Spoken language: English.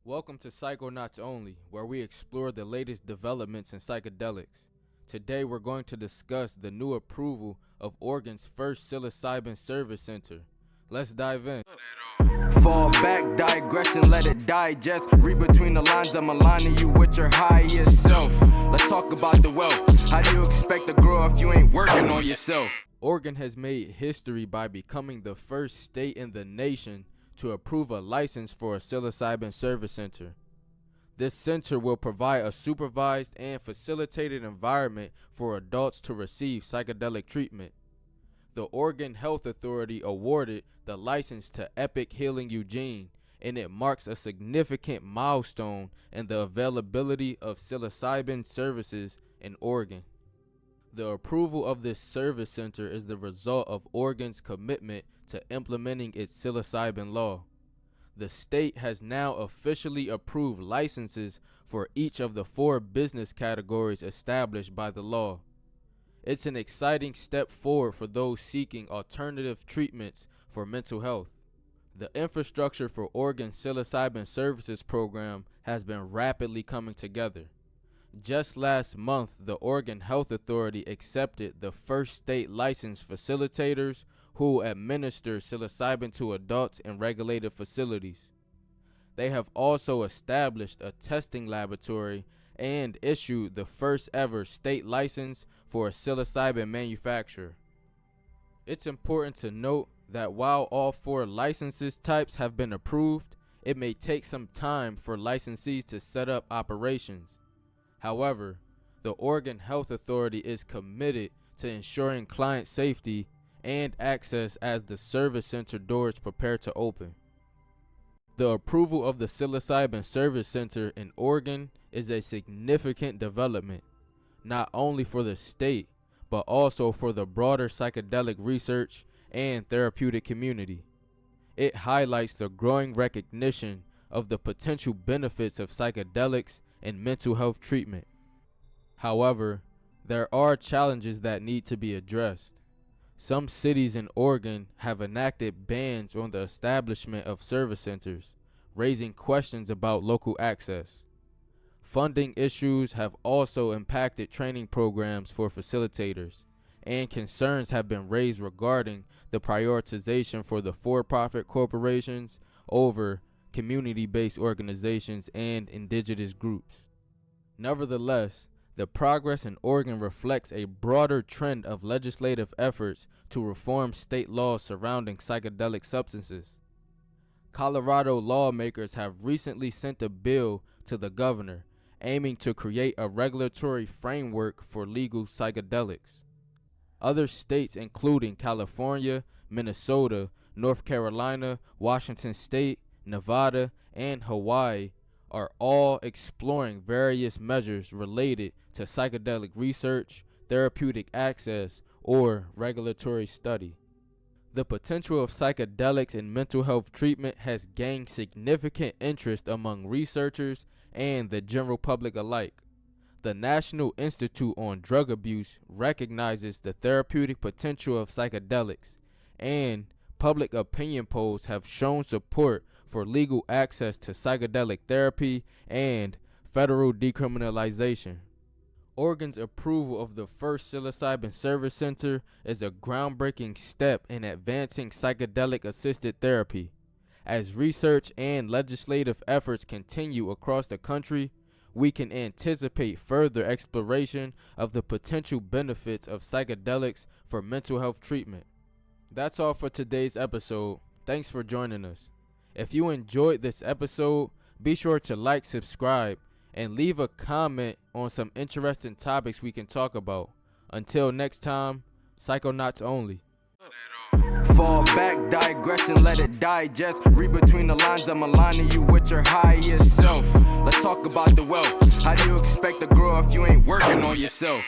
Welcome to Psychonauts Only, where we explore the latest developments in psychedelics. Today we're going to discuss the new approval of Oregon's first psilocybin service center. Let's dive in. Fall back, digress and let it digest. Read between the lines, I'm aligning you with your highest self. Let's talk about the wealth. How do you expect to grow if you ain't working on yourself? Oregon has made history by becoming the first state in the nation to approve a license for a psilocybin service center. This center will provide a supervised and facilitated environment for adults to receive psychedelic treatment. The Oregon Health Authority awarded the license to Epic Healing Eugene, and it marks a significant milestone in the availability of psilocybin services in Oregon. The approval of this service center is the result of Oregon's commitment to implementing its psilocybin law. The state has now officially approved licenses for each of the 4 business categories established by the law. It's an exciting step forward for those seeking alternative treatments for mental health. The infrastructure for Oregon's psilocybin services program has been rapidly coming together. Just last month, the Oregon Health Authority accepted the first state licensed facilitators who administer psilocybin to adults in regulated facilities. They have also established a testing laboratory and issued the first ever state license for a psilocybin manufacturer. It's important to note that while all 4 licenses types have been approved, it may take some time for licensees to set up operations. However, the Oregon Health Authority is committed to ensuring client safety and access as the service center doors prepare to open. The approval of the psilocybin service center in Oregon is a significant development, not only for the state, but also for the broader psychedelic research and therapeutic community. It highlights the growing recognition of the potential benefits of psychedelics in mental health treatment. However, there are challenges that need to be addressed. Some cities in Oregon have enacted bans on the establishment of service centers, raising questions about local access. Funding issues have also impacted training programs for facilitators, and concerns have been raised regarding the prioritization for the for-profit corporations over community-based organizations and indigenous groups. Nevertheless, the progress in Oregon reflects a broader trend of legislative efforts to reform state laws surrounding psychedelic substances. Colorado lawmakers have recently sent a bill to the governor aiming to create a regulatory framework for legal psychedelics. Other states including California, Minnesota, North Carolina, Washington State, Nevada, and Hawaii are all exploring various measures related to psychedelic research, therapeutic access, or regulatory study. The potential of psychedelics in mental health treatment has gained significant interest among researchers and the general public alike. The National Institute on Drug Abuse recognizes the therapeutic potential of psychedelics, and public opinion polls have shown support for legal access to psychedelic therapy and federal decriminalization. Oregon's approval of the first psilocybin service center is a groundbreaking step in advancing psychedelic-assisted therapy. As research and legislative efforts continue across the country, we can anticipate further exploration of the potential benefits of psychedelics for mental health treatment. That's all for today's episode. Thanks for joining us. If you enjoyed this episode, be sure to like, subscribe, and leave a comment on some interesting topics we can talk about. Until next time, Psychonauts Only. Fall back, digress and let it digest. Read between the lines, I'm aligning you with your highest self. Let's talk about the wealth. How do you expect to grow if you ain't working on yourself?